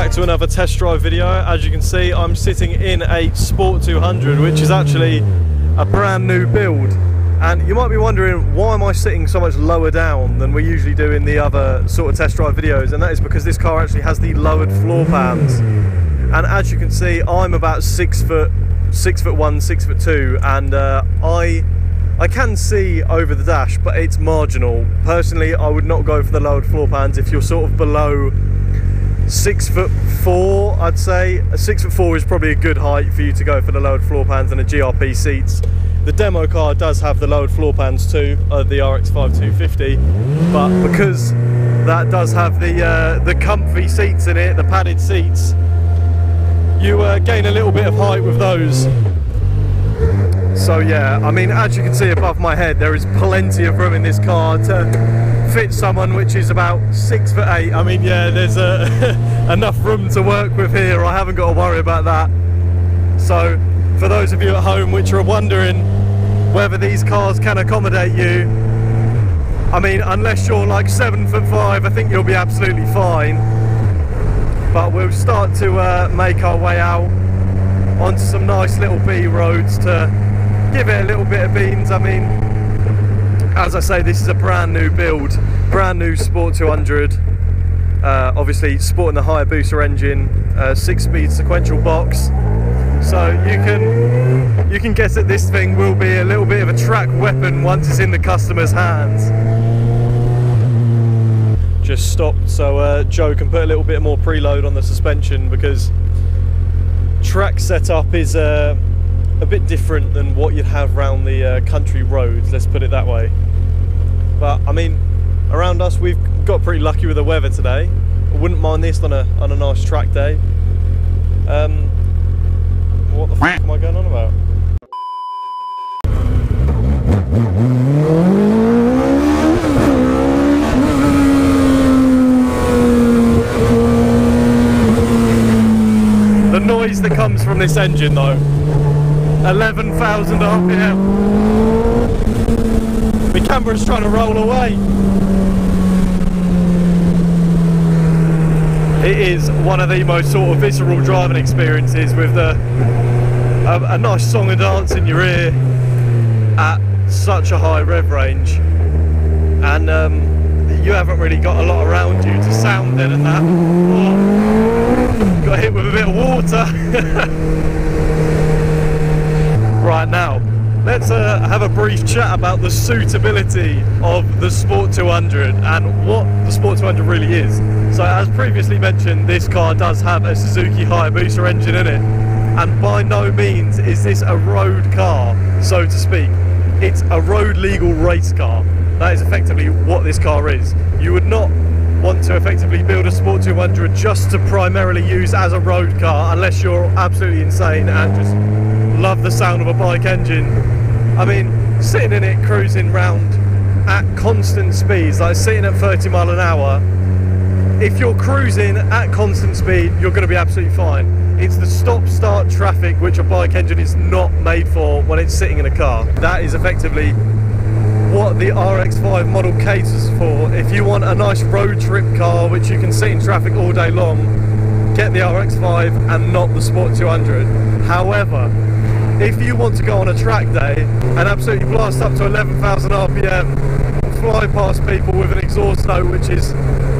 back to another test drive video. As you can see, I'm sitting in a Sport 200, which is actually a brand new build. And you might be wondering, why am I sitting so much lower down than we usually do in the other sort of test drive videos? And that is because this car actually has the lowered floor pans. And as you can see, I'm about 6 foot 1, 6'2", and I can see over the dash, but it's marginal. Personally, I would not go for the lowered floor pans if you're sort of below 6'4", I'd say. A 6'4" is probably a good height for you to go for the lowered floor pans and the GRP seats. The demo car does have the lowered floor pans too, the RX-5 250, but because that does have the comfy seats in it, the padded seats, you gain a little bit of height with those. So yeah, I mean, as you can see above my head, there is plenty of room in this car to fit someone which is about 6'8". I mean, yeah, there's enough room to work with here. I haven't got to worry about that. So for those of you at home which are wondering whether these cars can accommodate you, I mean, unless you're like 7'5", I think you'll be absolutely fine. But we'll start to make our way out onto some nice little B roads to give it a little bit of beans. I mean, as I say, this is a brand new build, brand new Sport 200. Obviously sporting the Hayabusa engine, 6-speed sequential box. So you can guess that this thing will be a little bit of a track weapon once it's in the customer's hands. Just stopped so Joe can put a little bit more preload on the suspension, because track setup is a bit different than what you'd have around the country roads, let's put it that way. But I mean, around us we've got pretty lucky with the weather today. I wouldn't mind this on a nice track day. What the f am I going on about? The noise that comes from this engine though, 11,000 RPM. The camera's trying to roll away. It is one of the most sort of visceral driving experiences, with a nice song and dance in your ear at such a high rev range. And you haven't really got a lot around you to sound then and that. Oh, got hit with a bit of water. Right now, let's have a brief chat about the suitability of the Sport 200 and what the Sport 200 really is. So as previously mentioned, this car does have a Suzuki Hayabusa engine in it, and by no means is this a road car, so to speak. It's a road legal race car. That is effectively what this car is. You would not want to effectively build a Sport 200 just to primarily use as a road car, unless you're absolutely insane and just love the sound of a bike engine. I mean, sitting in it cruising round at constant speeds, like sitting at 30 mile an hour, if you're cruising at constant speed, you're going to be absolutely fine. It's the stop-start traffic which a bike engine is not made for when it's sitting in a car. That is effectively what the RX-5 model caters for. If you want a nice road trip car which you can sit in traffic all day long, get the RX-5 and not the Sport 200. However, if you want to go on a track day and absolutely blast up to 11,000 RPM, fly past people with an exhaust note which is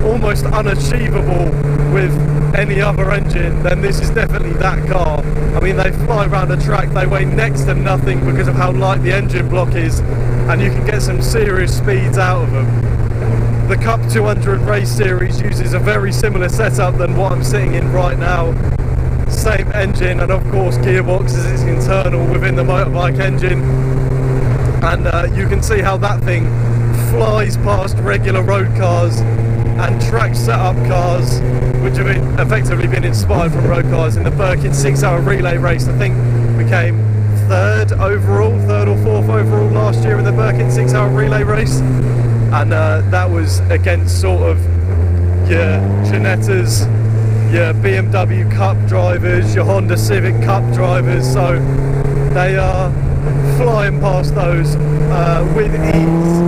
almost unachievable with any other engine, then this is definitely that car. I mean, they fly around a track, they weigh next to nothing because of how light the engine block is, and you can get some serious speeds out of them. The Cup 200 race series uses a very similar setup than what I'm sitting in right now. Same engine, and of course gearboxes is internal within the motorbike engine, and you can see how that thing flies past regular road cars and track setup cars which have effectively been inspired from road cars. In the Birkin 6-hour relay race, I think became third or fourth overall last year in the Birkin 6-hour relay race, and that was against sort of your Ginettas, your BMW Cup drivers, your Honda Civic Cup drivers, so they are flying past those with ease.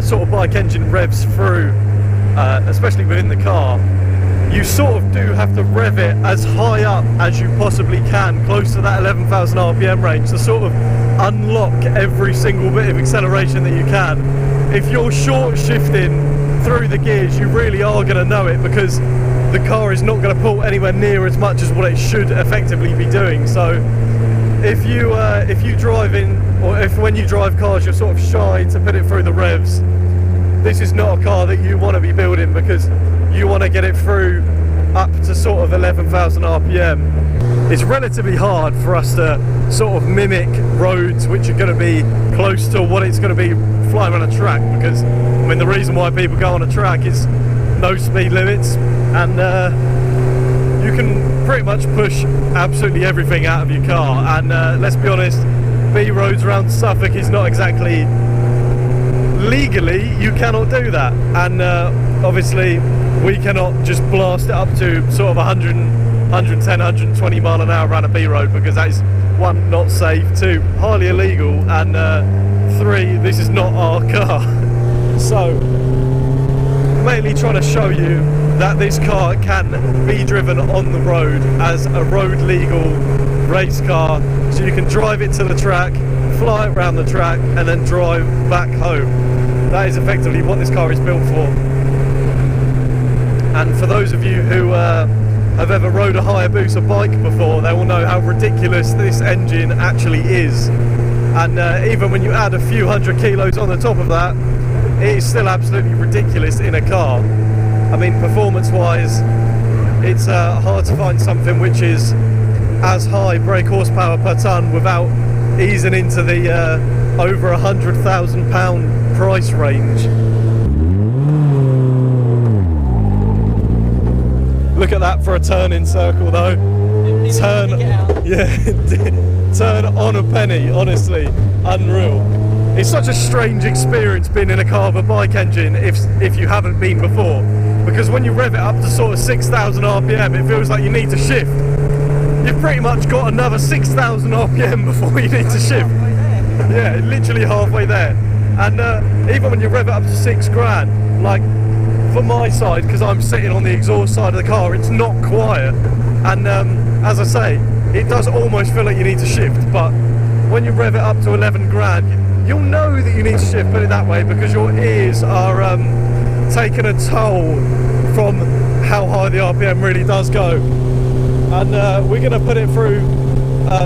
sort of bike engine revs through, especially within the car, you sort of do have to rev it as high up as you possibly can, close to that 11,000 RPM range, to sort of unlock every single bit of acceleration that you can. If you're short shifting through the gears, you really are going to know it, because the car is not going to pull anywhere near as much as what it should effectively be doing. So if you drive in, or if when you drive cars you're sort of shy to put it through the revs, this is not a car that you want to be building, because you want to get it through up to sort of 11,000 RPM. It's relatively hard for us to sort of mimic roads which are going to be close to what it's going to be flying on a track, because I mean the reason why people go on a track is no speed limits, and you can pretty much push absolutely everything out of your car. And let's be honest, B roads around Suffolk is not exactly, legally you cannot do that, and obviously we cannot just blast it up to sort of 100, 110, 120 mile an hour around a B road, because that is, one, not safe, two, highly illegal, and three, this is not our car. So mainly trying to show you that this car can be driven on the road as a road legal race car, so you can drive it to the track, fly it around the track, and then drive back home. That is effectively what this car is built for. And for those of you who have ever rode a Hayabusa bike before, they will know how ridiculous this engine actually is. And even when you add a few hundred kilos on the top of that, it is still absolutely ridiculous in a car. I mean, performance-wise, it's hard to find something which is as high brake horsepower per tonne without easing into the over £100,000 price range. Look at that for a turn-in circle though. Turn, yeah, turn on a penny, honestly, unreal. It's such a strange experience being in a car with a bike engine if you haven't been before, because when you rev it up to sort of 6,000 RPM, it feels like you need to shift. You've pretty much got another 6,000 RPM before you need to shift. Yeah, literally halfway there. And even when you rev it up to 6 grand, like for my side, because I'm sitting on the exhaust side of the car, it's not quiet. And as I say, it does almost feel like you need to shift, but when you rev it up to 11 grand, you'll know that you need to shift, put it that way, because your ears are taking a toll from how high the RPM really does go. And we're going to put it through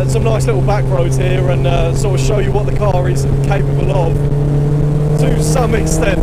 some nice little back roads here and sort of show you what the car is capable of to some extent.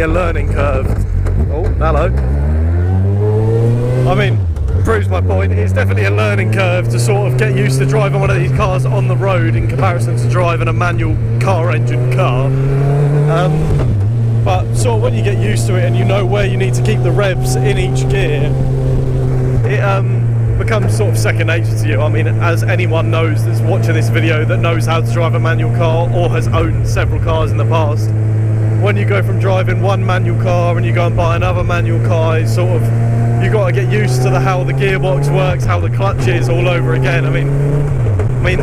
a learning curve. Oh, hello. I mean, proves my point. It's definitely a learning curve to sort of get used to driving one of these cars on the road in comparison to driving a manual car engine car. But sort of when you get used to it and you know where you need to keep the revs in each gear, it becomes sort of second nature to you. I mean, as anyone knows that's watching this video that knows how to drive a manual car or has owned several cars in the past, when you go from driving one manual car and you go and buy another manual car, it's sort of, you got to get used to how the gearbox works, how the clutch is all over again. I mean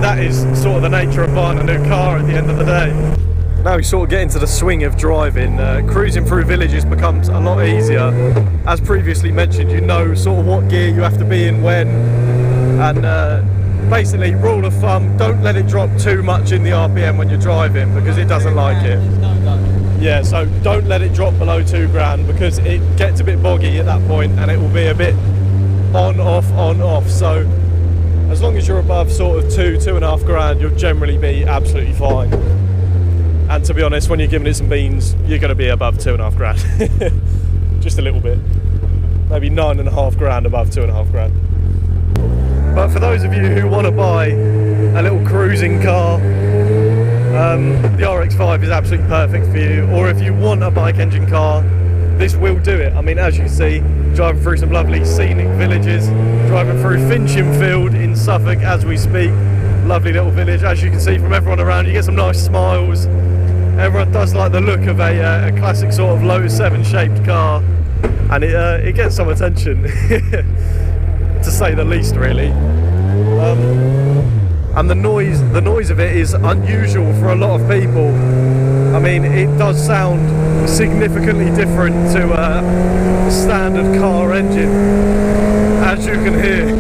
that is sort of the nature of buying a new car at the end of the day. Now you sort of get into the swing of driving. Cruising through villages becomes a lot easier. As previously mentioned, you know sort of what gear you have to be in when, and basically, rule of thumb, don't let it drop too much in the RPM when you're driving, because it doesn't like it. Yeah, so don't let it drop below 2 grand, because it gets a bit boggy at that point and it will be a bit on off. So as long as you're above sort of 2.5 grand, you'll generally be absolutely fine. And to be honest, when you're giving it some beans, you're going to be above 2.5 grand. Just a little bit. Maybe 9.5 grand above 2.5 grand. But for those of you who want to buy a little cruising car, the RX-5 is absolutely perfect for you. Or if you want a bike engine car, this will do it. I mean, as you can see, driving through some lovely scenic villages, driving through Finch in Suffolk as we speak. Lovely little village. As you can see from everyone around, you get some nice smiles. Everyone does like the look of a classic sort of Lotus 7 shaped car, and it gets some attention to say the least, really. And the noise of it is unusual for a lot of people. I mean, it does sound significantly different to a standard car engine, as you can hear.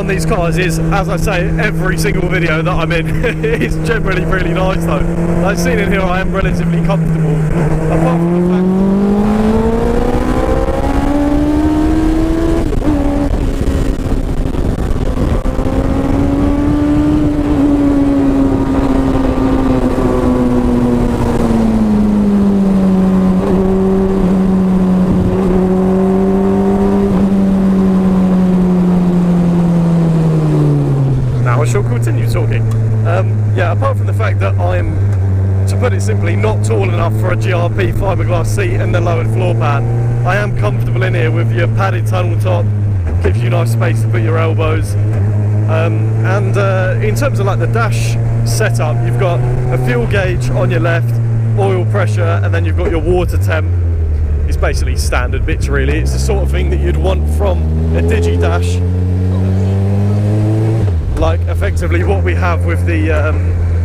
These cars is, as I say, every single video that I'm in, it's generally really nice though. Like, seen in here, I am relatively comfortable. Apart from the fact apart from the fact that I'm, to put it simply, not tall enough for a GRP fiberglass seat and the lowered floor pan, I am comfortable in here with your padded tunnel top, gives you nice space to put your elbows. In terms of like the dash setup, you've got a fuel gauge on your left, oil pressure, and then you've got your water temp. It's basically standard bits really. It's the sort of thing that you'd want from a Digi Dash. Like effectively what we have with the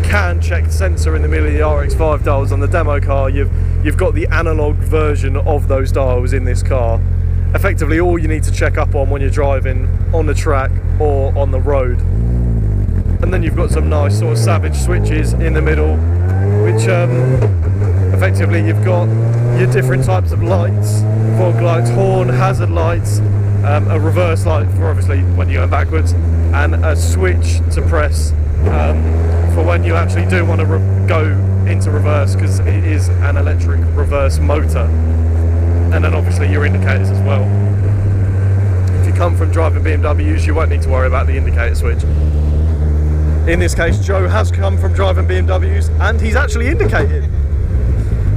CAN checked sensor in the middle of the RX-5 dials on the demo car, you've got the analog version of those dials in this car. Effectively all you need to check up on when you're driving on the track or on the road. And then you've got some nice sort of savage switches in the middle, which effectively you've got your different types of lights, fog lights, horn, hazard lights, a reverse light for obviously when you're going backwards, and a switch to press for when you actually do want to go into reverse, because it is an electric reverse motor. And then obviously your indicators as well. If you come from driving BMWs, you won't need to worry about the indicator switch. In this case, Joe has come from driving BMWs and he's actually indicated.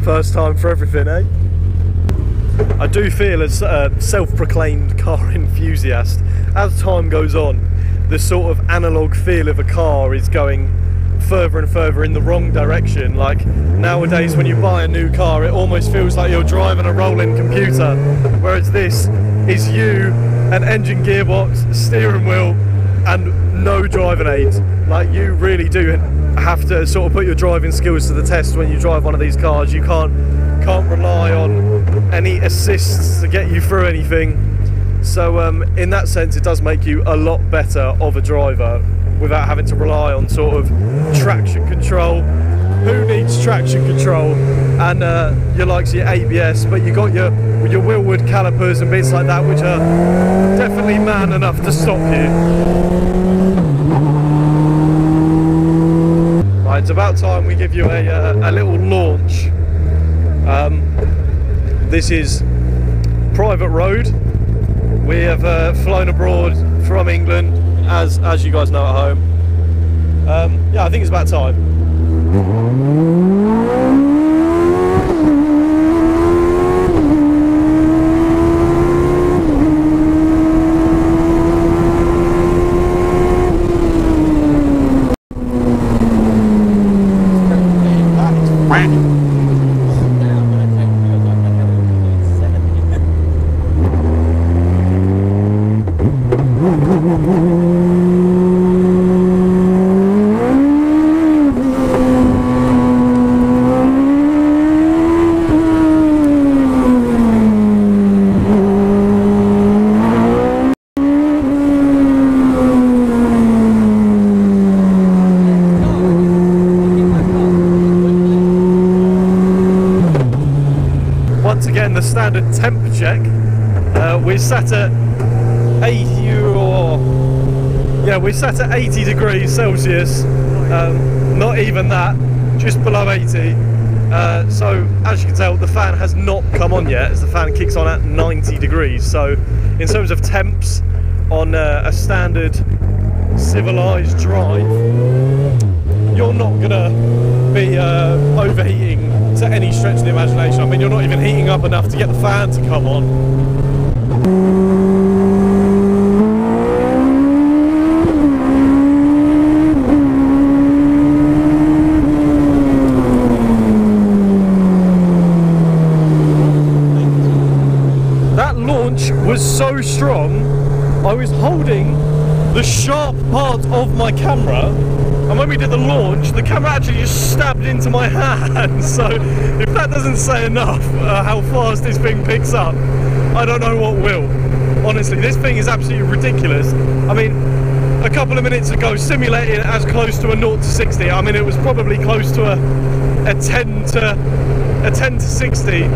First time for everything, eh? I do feel, as a self-proclaimed car enthusiast, as time goes on, the sort of analog feel of a car is going further and further in the wrong direction. Like nowadays when you buy a new car, it almost feels like you're driving a rolling computer, whereas this is you, an engine, gearbox, steering wheel and no driving aids. Like, you really do have to sort of put your driving skills to the test when you drive one of these cars. You can't rely on any assists to get you through anything. So in that sense it does make you a lot better of a driver. without having to rely on sort of traction control. Who needs traction control and your likes of your ABS, but you got your wheelwood calipers and bits like that, which are definitely man enough to stop you. Right, it's about time we give you a little launch. This is private road. We have flown abroad from England, as you guys know at home. Yeah, I think it's about time. Once again, the standard temp check. We're sat at 80 degrees Celsius. Not even that, just below 80. So as you can tell, the fan has not come on yet, as the fan kicks on at 90 degrees. So in terms of temps on a standard civilized drive, you're not gonna be overheating to any stretch of the imagination. I mean, you're not even heating up enough to get the fan to come on. That launch was so strong, I was holding the sharp part of my camera, and when we did the launch, the camera actually just stabbed into my hand. So if that doesn't say enough how fast this thing picks up, I don't know what will. Honestly, this thing is absolutely ridiculous. I mean, a couple of minutes ago, simulating as close to a 0 to 60. I mean, it was probably close to a 10 to 60,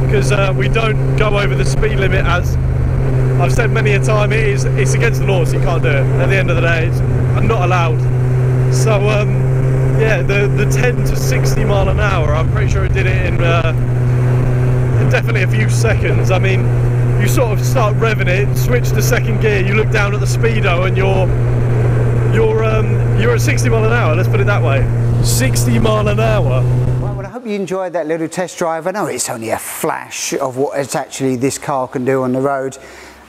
because we don't go over the speed limit, as I've said many a time. It's against the law, so you can't do it. At the end of the day, I'm not allowed. So yeah, the 10 to 60 mile an hour, I'm pretty sure it did it in definitely a few seconds. I mean, you sort of start revving it, switch to second gear, you look down at the speedo, and you're at 60 mile an hour. Let's put it that way, 60 mile an hour. Well, I hope you enjoyed that little test drive. I know it's only a flash of what actually this car can do on the road.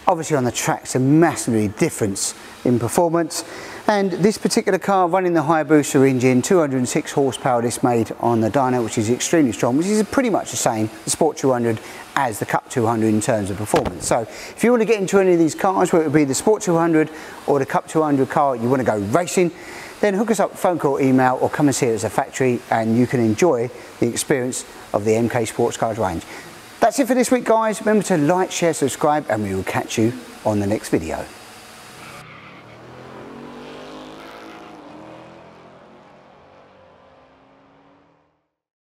Obviously on the track's a massively difference in performance, and this particular car running the Hayabusa engine, 206 horsepower this made on the dyno, which is extremely strong, which is pretty much the same, the Sport 200 as the Cup 200 in terms of performance. So if you want to get into any of these cars, whether it be the Sport 200 or the Cup 200 car, you want to go racing, then hook us up, phone call, email, or come and see us at the factory, and you can enjoy the experience of the MK Sportscars range. That's it for this week, guys. Remember to like, share, subscribe, and we will catch you on the next video.